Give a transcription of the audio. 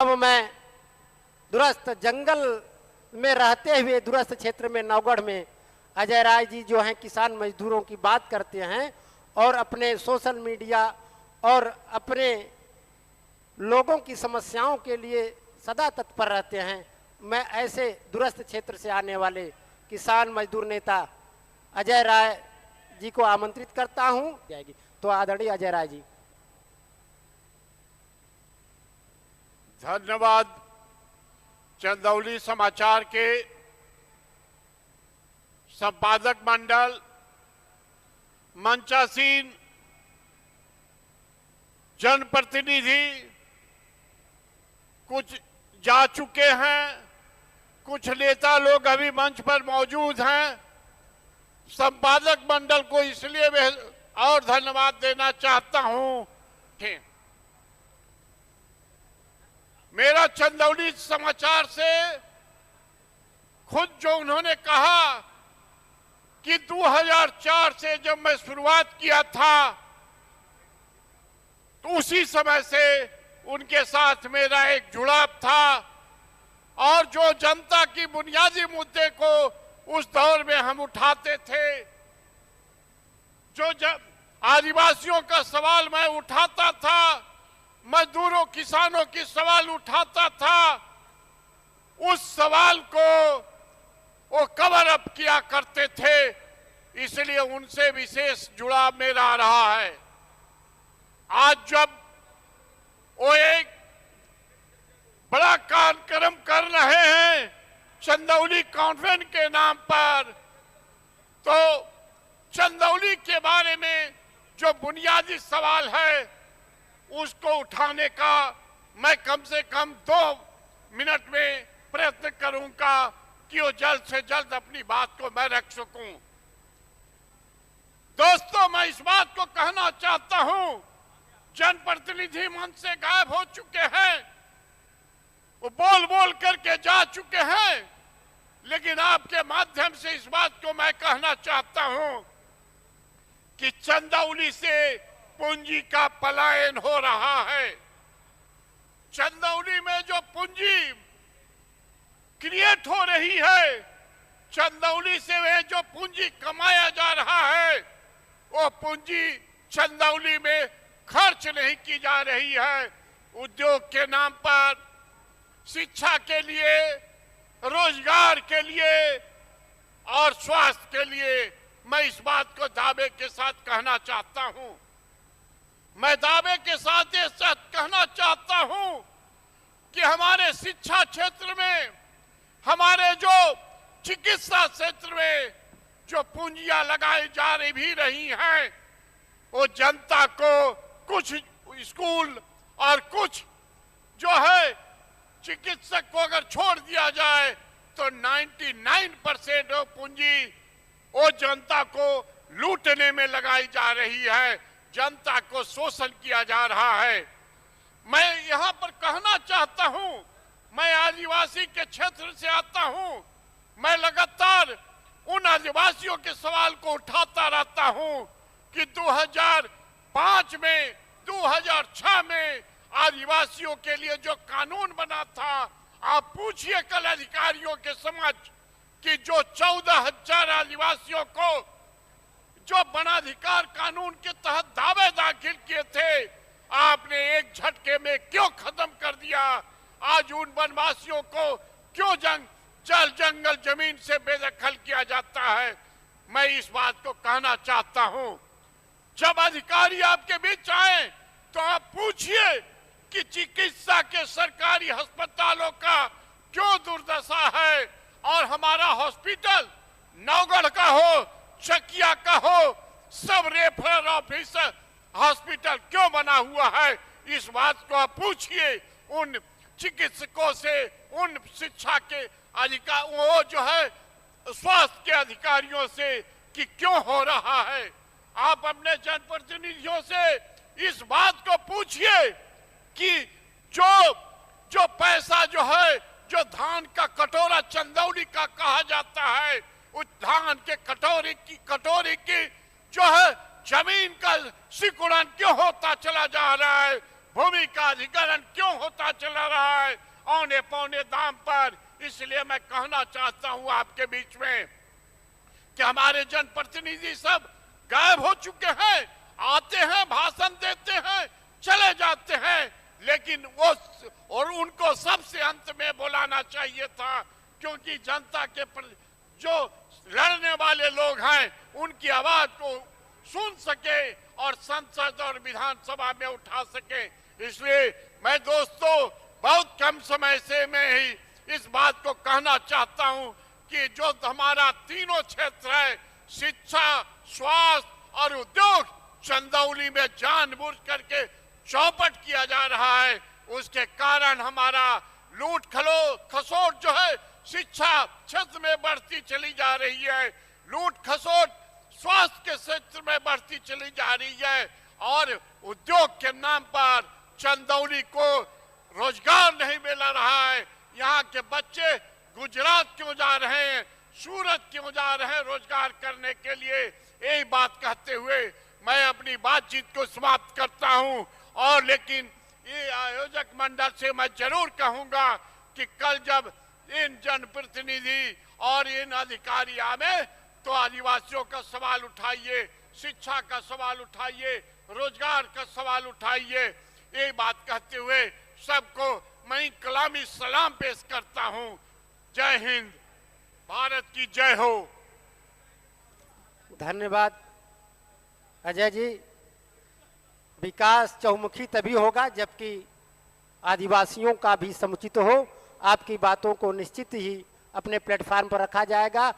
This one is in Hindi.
अब मैं दूरस्थ जंगल में रहते हुए दूरस्थ क्षेत्र में नौगढ़ में अजय राय जी जो हैं किसान मजदूरों की बात करते हैं और अपने सोशल मीडिया और अपने लोगों की समस्याओं के लिए सदा तत्पर रहते हैं। मैं ऐसे दूरस्थ क्षेत्र से आने वाले किसान मजदूर नेता अजय राय जी को आमंत्रित करता हूं। जाएगी तो आदरणीय अजय राय जी। धन्यवाद। चंदौली समाचार के संपादक मंडल, मंचासीन जनप्रतिनिधि कुछ जा चुके हैं, कुछ नेता लोग अभी मंच पर मौजूद हैं। संपादक मंडल को इसलिए मैं और धन्यवाद देना चाहता हूं। मेरा चंदौली समाचार से खुद जो उन्होंने कहा कि 2004 से जब मैं शुरुआत किया था तो उसी समय से उनके साथ मेरा एक जुड़ाव था और जो जनता की बुनियादी मुद्दे को उस दौर में हम उठाते थे, जो जब आदिवासियों का सवाल मैं उठाता था, मजदूरों किसानों की सवाल उठाता था, उस सवाल को वो कवर अप किया करते थे। इसलिए उनसे विशेष जुड़ाव मेरा रहा है। आज जब वो एक बड़ा कार्यक्रम कर रहे हैं चंदौली कॉन्फ्रेंस के नाम पर, तो चंदौली के बारे में जो बुनियादी सवाल है उसको उठाने का मैं कम से कम 2 मिनट में प्रयत्न करूंगा कि वो जल्द से जल्द अपनी बात को मैं रख सकूं। दोस्तों, मैं इस बात को कहना चाहता हूं, जनप्रतिनिधि मंच से गायब हो चुके हैं, वो बोल बोल करके जा चुके हैं, लेकिन आपके माध्यम से इस बात को मैं कहना चाहता हूं कि चंदौली से पूंजी का पलायन हो रहा है। चंदौली में जो पूंजी क्रिएट हो रही है, चंदौली से वह जो पूंजी कमाया जा रहा है, वो पूंजी चंदौली में खर्च नहीं की जा रही है। उद्योग के नाम पर, शिक्षा के लिए, रोजगार के लिए और स्वास्थ्य के लिए मैं इस बात को दावे के साथ कहना चाहता हूं। मैं दावे के साथ ये कहना चाहता हूं कि हमारे शिक्षा क्षेत्र में, हमारे जो चिकित्सा क्षेत्र में जो पूंजियां लगाई जा रही हैं, वो जनता को कुछ स्कूल और कुछ जो है चिकित्सक को अगर छोड़ दिया जाए तो 99% पूंजी वो जनता को लूटने में लगाई जा रही है, जनता को शोषण किया जा रहा है। मैं यहां पर कहना चाहता हूं, मैं आदिवासी के क्षेत्र से आता हूं, मैं लगातार उन आदिवासियों के सवाल को उठाता रहता हूं कि 2005 में, 2006 में आदिवासियों के लिए जो कानून बना था, आप पूछिए कल अधिकारियों के समझ कि जो 14,000 आदिवासियों को जो वनाधिकार कानून के तहत दावे दाखिल किए थे, आपने एक झटके में क्यों खत्म कर दिया? आज उन वनवासियों को क्यों जल जंगल जमीन से बेदखल किया जाता है? मैं इस बात को कहना चाहता हूं, जब अधिकारी आपके बीच आए तो आप पूछिए कि चिकित्सा के सरकारी अस्पतालों का क्यों दुर्दशा है और हमारा हॉस्पिटल नौगढ़ का हो, चकिया का हो, सब रेफरल ऑफिसर हॉस्पिटल क्यों बना हुआ है? इस बात को आप पूछिए उन चिकित्सकों से, उन शिक्षा के अधिकारी, वो जो है स्वास्थ्य के अधिकारियों से कि क्यों हो रहा है। आप अपने जनप्रतिनिधियों से इस बात को पूछिए कि जो पैसा जो है, जो धान का कटोरा चंदौली का कहा जाता है, उस धान के कटोरी की जो है जमीन का सिकुड़न क्यों होता चला जा रहा है? भूमि का अधिग्रहण क्यों होता चला रहा है औने पौने दाम पर। इसलिए मैं कहना चाहता हूं आपके बीच में कि हमारे जनप्रतिनिधि सब गायब हो चुके हैं, आते हैं, भाषण देते हैं, चले जाते हैं, लेकिन वो और उनको सबसे अंत में बुलाना चाहिए था, क्योंकि जनता के जो लड़ने वाले लोग हैं उनकी आवाज को सुन सके और संसद और विधानसभा में उठा सके। इसलिए मैं दोस्तों बहुत कम समय से मैं ही इस बात को कहना चाहता हूं कि जो हमारा तीनों क्षेत्र है, शिक्षा, स्वास्थ्य और उद्योग, चंदौली में जानबूझ करके चौपट किया जा रहा है। उसके कारण हमारा लूट खसोट जो है शिक्षा क्षेत्र में बढ़ती चली जा रही है, लूट खसोट स्वास्थ्य के क्षेत्र में बढ़ती चली जा रही है, और उद्योग के नाम पर चंदौली को रोजगार नहीं मिल रहा है। यहाँ के बच्चे गुजरात क्यों जा रहे हैं, सूरत क्यों जा रहे हैं रोजगार करने के लिए। यही बात कहते हुए मैं अपनी बातचीत को समाप्त करता हूं। और लेकिन ये आयोजक मंडल से मैं जरूर कहूंगा कि कल जब इन जनप्रतिनिधि और इन अधिकारी आवे तो आदिवासियों का सवाल उठाइए, शिक्षा का सवाल उठाइए, रोजगार का सवाल उठाइए। ये बात कहते हुए सबको मैं कलामी सलाम पेश करता हूं। जय हिंद, भारत की जय हो। धन्यवाद अजय जी। विकास चहुमुखी तभी होगा जबकि आदिवासियों का भी समुचित हो। आपकी बातों को निश्चित ही अपने प्लेटफार्म पर रखा जाएगा।